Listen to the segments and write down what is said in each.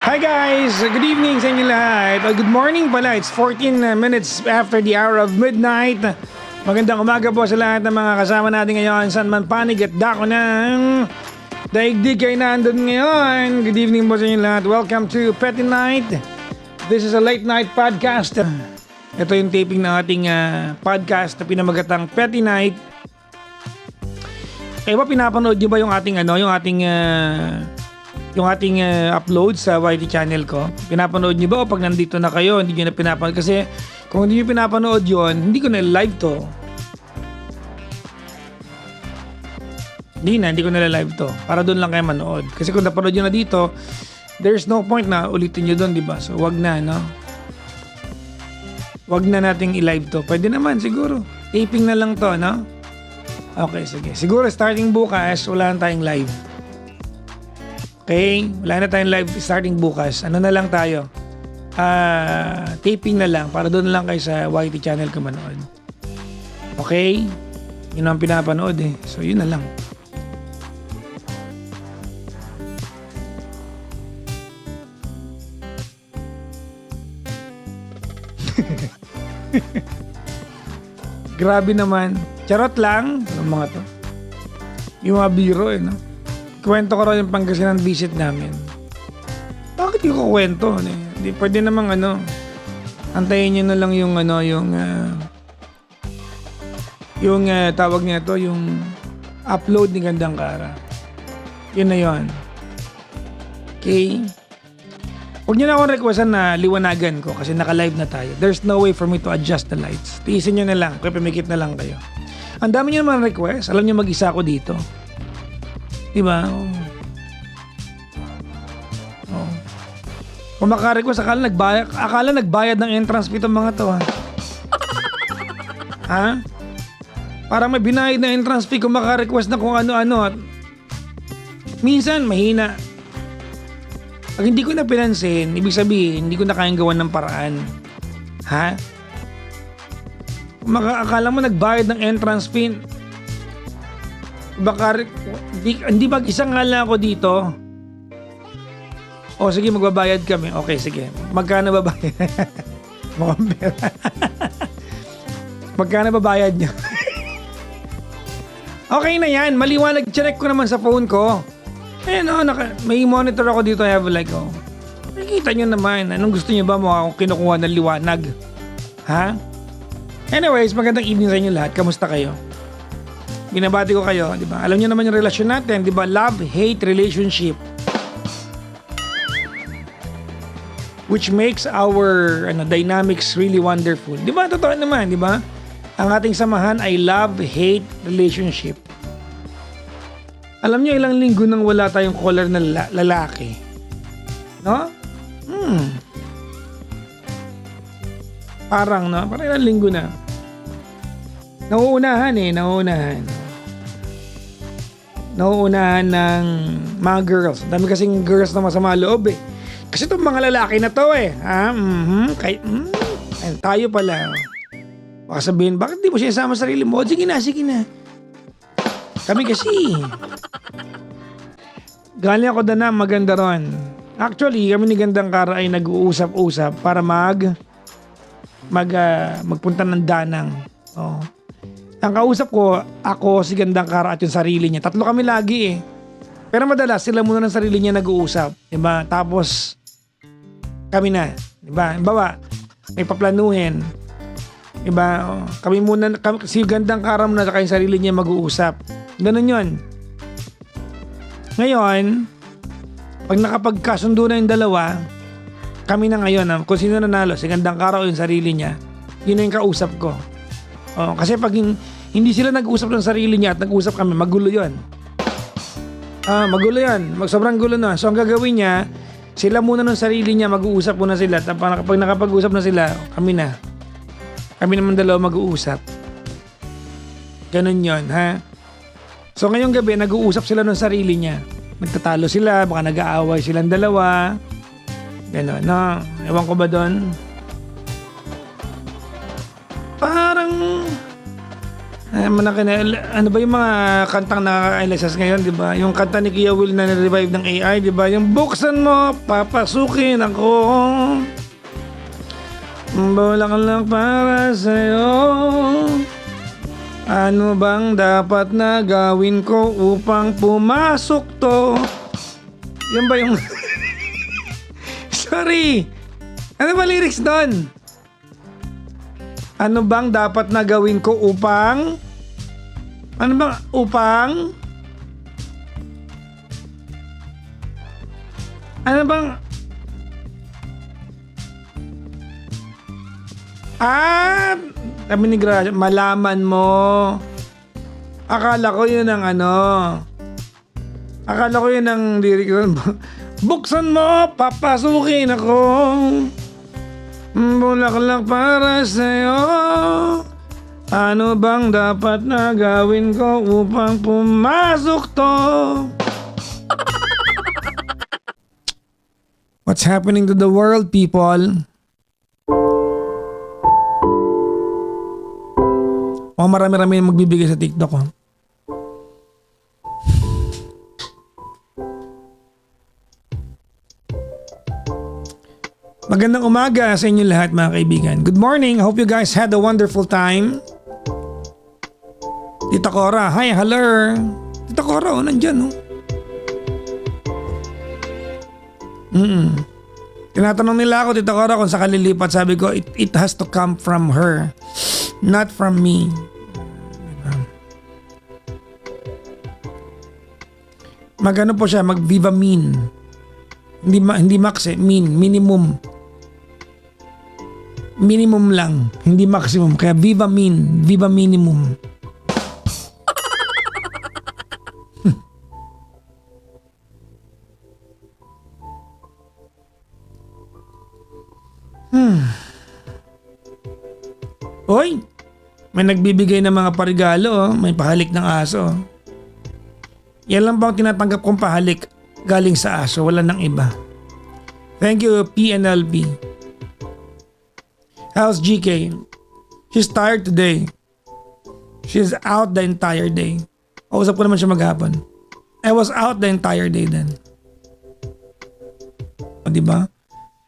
Hi guys! Good evening sa inyo lahat. Good morning pala. It's 14 minutes after the hour of midnight. Magandang umaga po sa lahat ng mga kasama natin ngayon. Saan man panig at dako ng daigdig kayo nandun ngayon. Good evening po sa inyo lahat. Welcome to Petty Night. This is a late night podcast. Ito yung taping ng ating podcast na pinamagatang Petty Night. Eh ba pinapanood niyo ba yung ating upload sa YT channel ko? Pinapanood niyo ba o pag nandito na kayo, hindi niyo na pinapanood? Kasi kung hindi niyo pinapanood yon, hindi ko na live to. Hindi ko na live to. Para doon lang kayo manood. Kasi kung napanood niyo na dito, there's no point na ulitin niyo doon, di ba? So wag na, no? Wag na nating i-live to. Pwede naman, siguro. Taping na lang to, no? Okay, sige. Siguro starting bukas, wala na tayong live. Okay? Wala na tayong live starting bukas. Ano na lang tayo? Taping na lang para doon lang kayo sa YT channel ko manood. Okay? Yun ang pinapanood eh. So yun na lang. Grabe naman. Charot lang. Ano mga to? Yung mga biro eh, no? Kwento ko rin yung Pangasinan visit namin. Bakit yung kukwento? Hindi, pwede namang antayin nyo na lang yung tawag niya to, yung upload ni Gandang Kara. Yun na yun. Okay? Huwag nyo na akong requestan na liwanagan ko kasi naka-live na tayo. There's no way for me to adjust the lights. Tiisin nyo na lang. Kaya pumikit na lang kayo. Ang dami nyo naman request. Alam nyo mag-isa ako dito. Diba? Oh. Kung maka-request, akala nagbayad ng entrance fee itong mga to, ha? Ha? Parang may binayad na entrance fee kung maka-request na kung ano-ano. At minsan, mahina. Pag hindi ko na pinansin, ibig sabihin, hindi ko na kayang gawan ng paraan. Ha? Kung akala mo nagbayad ng entrance fee, baka hindi mag-isa nga lang ako dito. O sige, magbabayad kami. Okay, sige. Magkano babayad? Mukhang pera. Magkano babayad nyo? Okay na yan. Maliwanag. Check ko naman sa phone ko. Ayan may monitor ako dito. I have nakikita nyo naman. Anong gusto nyo ba? Mukha akong kinukuha ng liwanag. Ha? Anyways, magandang evening sa inyo lahat. Kamusta kayo? Binabati ko kayo, di ba? Alam niyo naman yung relasyon natin, di ba? Love-hate relationship. Which makes our dynamics really wonderful. Di ba? Totoo naman, di ba? Ang ating samahan ay love-hate relationship. Alam niyo ilang linggo nang wala tayong caller na lalaki. No? Parang ilang linggo na. Nauunahan ng mga girls. Dami kasing girls na masama loob eh. Kasi itong mga lalaki na to eh. Tayo pala. Baka sabihin, bakit di mo siya isama sa sarili mo? Sige na. Kami kasi. Galing ako na maganda ron. Actually, kami ni Gandang Kara ay nag-uusap-usap para magpunta ng Danang. Oh. Ang kausap ko, ako, si Gandang Kara at yung sarili niya. Tatlo kami lagi eh. Pero madalas, sila muna ng sarili niya nag-uusap. Diba? Tapos, kami na. Diba? Bawa, may paplanuhin. Diba? Kami muna, si Gandang Kara muna at yung sarili niya mag-uusap. Ganun yun. Ngayon, pag nakapagkasundo na yung dalawa, kami na ngayon. Kung sino nanalo, si Gandang Kara o yung sarili niya, yun na yung kausap ko. Kasi pag hindi sila nag-usap ng sarili niya at nag-usap kami, magulo yun. Magulo yun. Sobrang gulo na. So ang gagawin niya, sila muna ng sarili niya, mag-uusap muna sila. Tapos pag nakapag-usap na sila, kami na. Kami naman dalawa mag-uusap. Ganun yun, ha? So ngayong gabi, nag-uusap sila ng sarili niya. Nagtatalo sila, baka nag-aaway silang dalawa. Ganun, no? Ewan ko ba doon? Parang Ano ba yung mga kantang nakaka-LSS ngayon, di ba? Yung kanta ni Kia Will na na-revive ng AI, di ba? Yung buksan mo, papasukin ako. Bulaklak para sa'yo. Ano bang dapat na gawin ko upang pumasok to? Yan ba yung... Sorry! Ano ba lyrics doon? Ano bang dapat na gawin ko upang... Ano bang upang... Ano bang... Sabi ni Gracia, malaman mo. Akala ko yun ang ano. Akala ko yun ang lyric doon. Buksan mo, papasukin ako. Bulaklak para sa'yo. Ano bang dapat na gawin ko upang pumasok to? What's happening to the world, people? Marami-rami yung magbibigay sa TikTok, oh. Magandang umaga sa inyo lahat, mga kaibigan. Good morning. I hope you guys had a wonderful time. Tita Cora. Hi, hello. Tita Cora, oh, nandyan, oh. Tinatanong nila ako, Tita Cora, kung saan kalilipat. Sabi ko, it has to come from her, not from me. Magano po siya, mag-Viva Min. Hindi max eh, minimum. Minimum lang, hindi maximum. Kaya Viva Min, Viva Minimum. Oy, may nagbibigay ng mga parigalo, oh. May pahalik ng aso. Yan lang ba ang tinatanggap kong pahalik galing sa aso, wala nang iba. Thank you, PNLB. How's GK? She's tired today. She's out the entire day. Kausap ko naman siya maghapon. I was out the entire day then. O diba?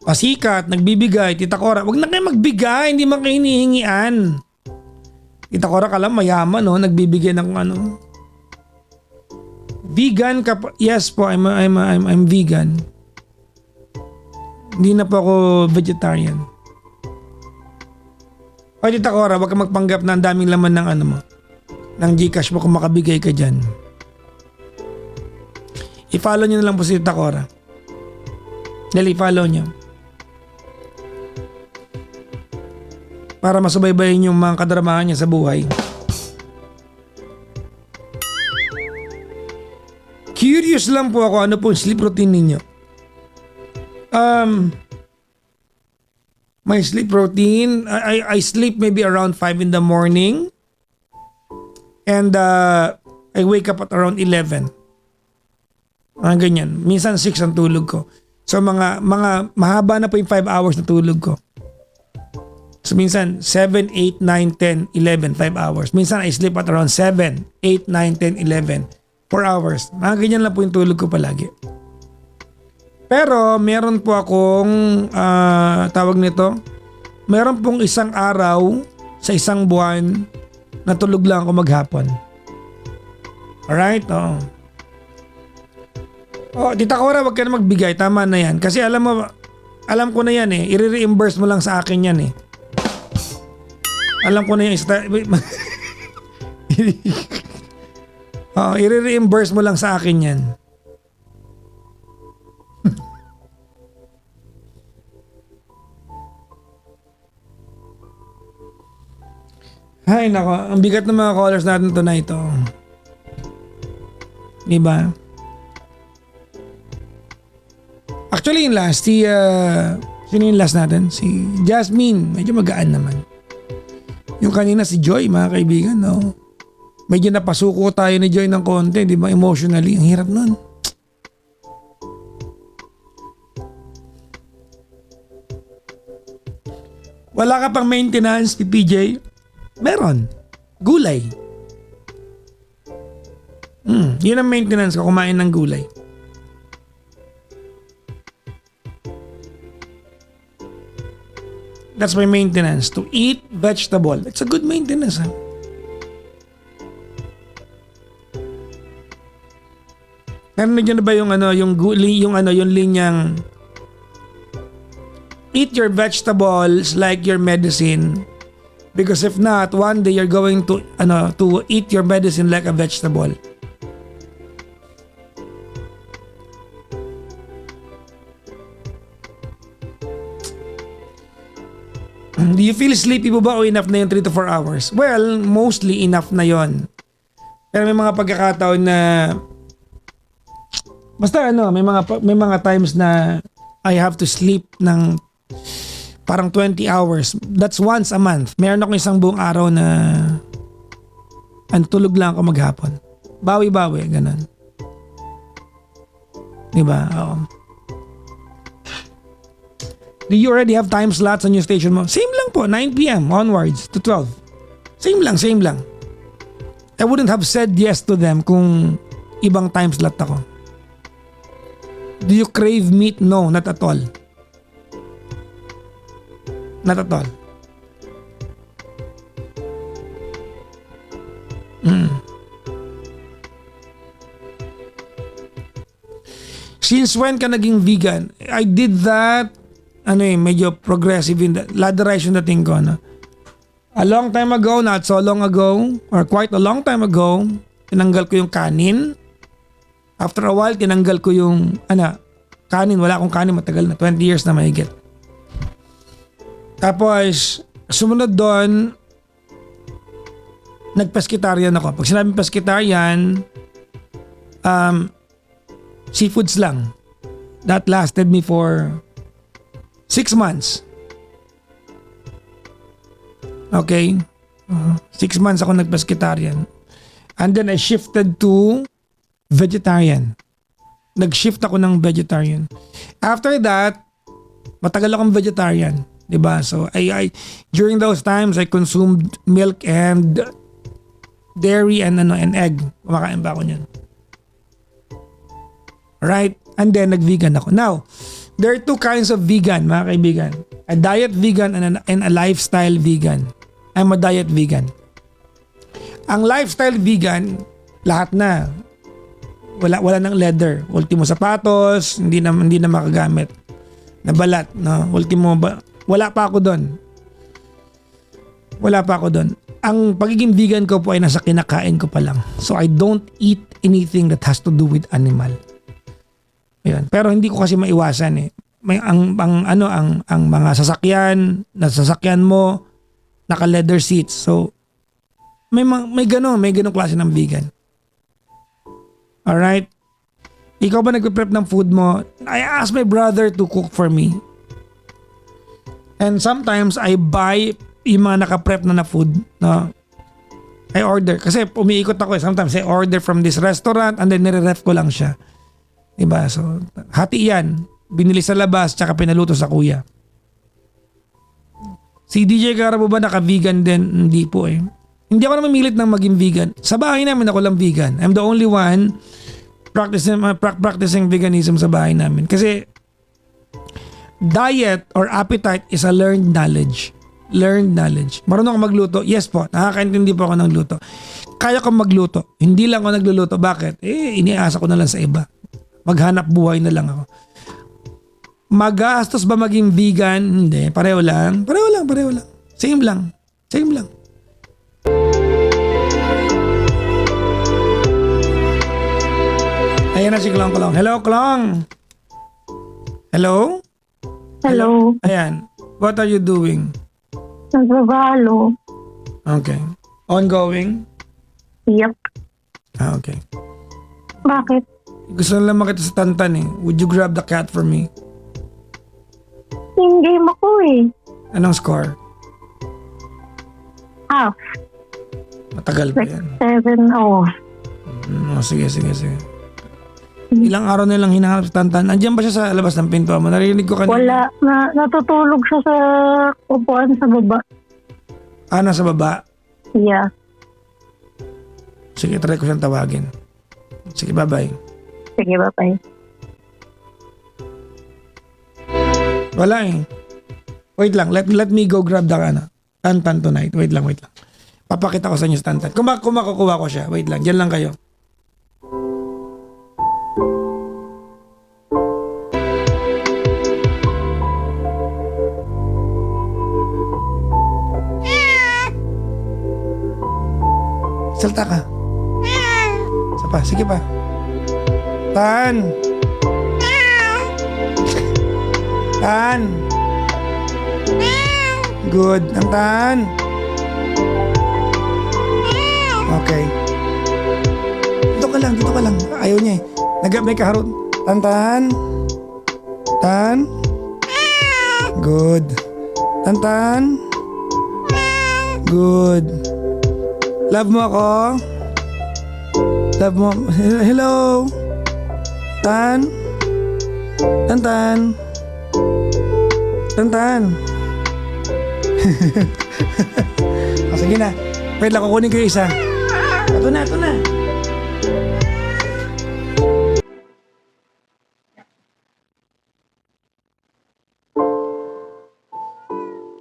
Pasikat, nagbibigay. Tita Cora, wag na kayo magbigay. Hindi man kayo hinihingian. Tita Cora, kala mayaman, no? Nagbibigay ng ano. Vegan ka po? Yes po, I'm vegan. Hindi na po ako vegetarian. O Tita Cora, wag ka magpanggap na ang daming laman ng ano mo. Ng Gcash mo kung makabigay ka dyan. I-follow nyo na lang po si Tita Cora. Dali, i-follow nyo. Para masubaybayin yung mga kadramahan niya sa buhay. Curious lang po ako, ano po yung sleep routine ninyo? My sleep routine, I sleep maybe around 5 in the morning. And I wake up at around 11. Ganyan. Minsan 6 ang tulog ko. So mga mahaba na po yung 5 hours na tulog ko. So minsan 7, 8, 9, 10, 11, 5 hours. Minsan I sleep at around 7, 8, 9, 10, 11, 4 hours. Mga ganyan lang po yung tulog ko palagi. Pero meron po akong tawag nito, meron pong isang araw sa isang buwan na tulog lang ako maghapon. Alright? Oo. Oh, Tita Cora, wag ka na magbigay. Tama na yan. Kasi alam ko na yan eh. I-reimburse mo lang sa akin yan eh. Alam ko na yan. I-reimburse mo lang sa akin yan. Hay nako, ang bigat ng mga callers natin tonight oh. Diba? Actually yung last, sino yung last natin? Si Jasmine, medyo magaan naman. Yung kanina si Joy, mga kaibigan, no? Medyo napasuko tayo ni Joy ng konti, di ba? Emotionally, ang hirap nun. Wala ka pang maintenance, PPJ? Meron. Gulay. Yun ang maintenance ko, kumain ng gulay. That's my maintenance, to eat vegetable. It's a good maintenance. Ha? Narinig na ba yung yung linyang eat your vegetables like your medicine, because if not, one day you're going to eat your medicine like a vegetable. Do you feel sleepy po ba o enough na yung 3 to 4 hours? Well, mostly enough na yon. Pero may mga pagkakataon na basta may mga times na I have to sleep ng parang 20 hours. That's once a month. Meron akong isang buong araw na tulog lang ako maghapon. Bawi-bawi, ganun. Diba? Oo. Do you already have time slots on your station mo? Same lang po, 9 p.m. onwards to 12. Same lang. I wouldn't have said yes to them kung ibang time slot ako. Do you crave meat? No, not at all. Not at all. Since when ka naging vegan? I did that, medyo progressive in the ladderization dating ko, no? A long time ago, not so long ago, or quite a long time ago, tinanggal ko yung kanin. After a while, tinanggal ko yung kanin. Wala akong kanin, matagal na. 20 years na mahigit. Tapos, sumunod doon, nag-pescatarian ako. Pag sinabing pescatarian, seafoods lang. That lasted me for 6 months. Okay? 6 months ako nag-pescatarian. And then I shifted to vegetarian. Nag-shift ako ng vegetarian. After that, matagal akong vegetarian. Diba? So, I during those times, I consumed milk and dairy and egg. Kumakain ba ako niyan? Right? And then, nag-vegan ako. Now, there are 2 kinds of vegan, mga kaibigan. A diet vegan and a lifestyle vegan. I'm a diet vegan. Ang lifestyle vegan, lahat na. Wala nang leather. Ultimo sapatos, hindi na makagamit. Nabalat, no? Wala pa ako doon. Ang pagiging vegan ko po ay nasa kinakain ko pa lang. So I don't eat anything that has to do with animal. Ayan. Pero hindi ko kasi maiwasan eh. Ang mga sasakyan mo naka leather seats. So may ganong klase ng vegan. Alright? Ikaw ba nagpe-prep ng food mo? I ask my brother to cook for me. And sometimes I buy yung mga naka-prep na food. No? I order. Kasi umiikot ako eh. Sometimes I order from this restaurant and then nire-ref ko lang siya. Diba? So, hati yan. Binili sa labas tsaka pinaluto sa kuya. Si DJ Garabo ba naka-vegan din? Hindi po eh. Hindi ako na mamilit ng maging vegan. Sa bahay namin ako lang vegan. I'm the only one practicing veganism sa bahay namin. Kasi diet or appetite is a learned knowledge. Learned knowledge. Marunong ako magluto? Yes po. Nakakaintindi po ako ng luto. Kaya ko magluto. Hindi lang ako nagluluto. Bakit? Iniasa ko na lang sa iba. Maghanap buhay na lang ako. Magastos ba maging vegan? Hindi. Pareho lang. Same lang. Ayan na si Klong. Hello, Klong. Hello? Hello. Ayan. What are you doing? Nagbabalot. Okay. Ongoing? Yep. Okay. Bakit? Gusto na lang makita sa Tantan eh. Would you grab the cat for me? Team game ako eh. Anong score? Half. Matagal pa Like yan. 7 hours. Sige. Ilang araw na lang hinahanap sa Tantan. Andiyan ba siya sa labas ng pinto mo? Narinig ko kanina. Wala. Natutulog siya sa upuan sa baba. Nasa baba? Yeah. Sige, try ko siyang tawagin. Sige, bye-bye. Sige, bye-bye. Wala eh. Wait lang, let me go grab the Tantan tonight. Wait lang. Papakita ko sa inyo sa Tantan. Kung makukuha ko siya, wait lang, dyan lang kayo. Salta ka. Isa pa, sige pa. Tan! Tan! Good. Ang Tan! Okay. Dito ka lang. Ayaw niya eh. May kaharot. Tan! Tan! Good. Tan! Good. Love mo ako? Love mo? Hello? Tan? Tan? O, sige na. Wait lang, kukunin ko yung isa. Ito na.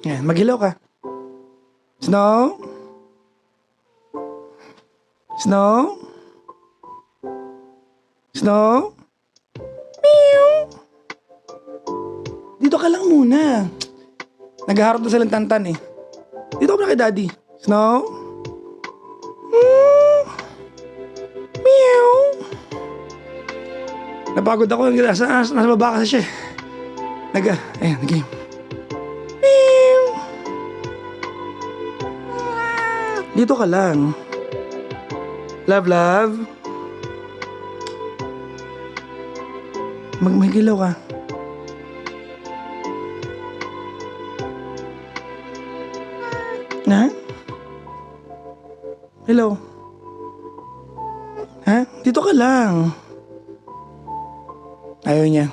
Yan, maghilaw ka. Snow? Meow. Dito ka lang muna. Naghaharap na silang Tantan eh. Dito ka na kay Daddy. Snow? Meow. Napagod ako. Nasa baba kasi siya eh. Ayan, nag-game. Meow. Dito ka lang. Love. Maghilaw ka. Ha? Hello? Ha? Dito ka lang. Ayaw niya.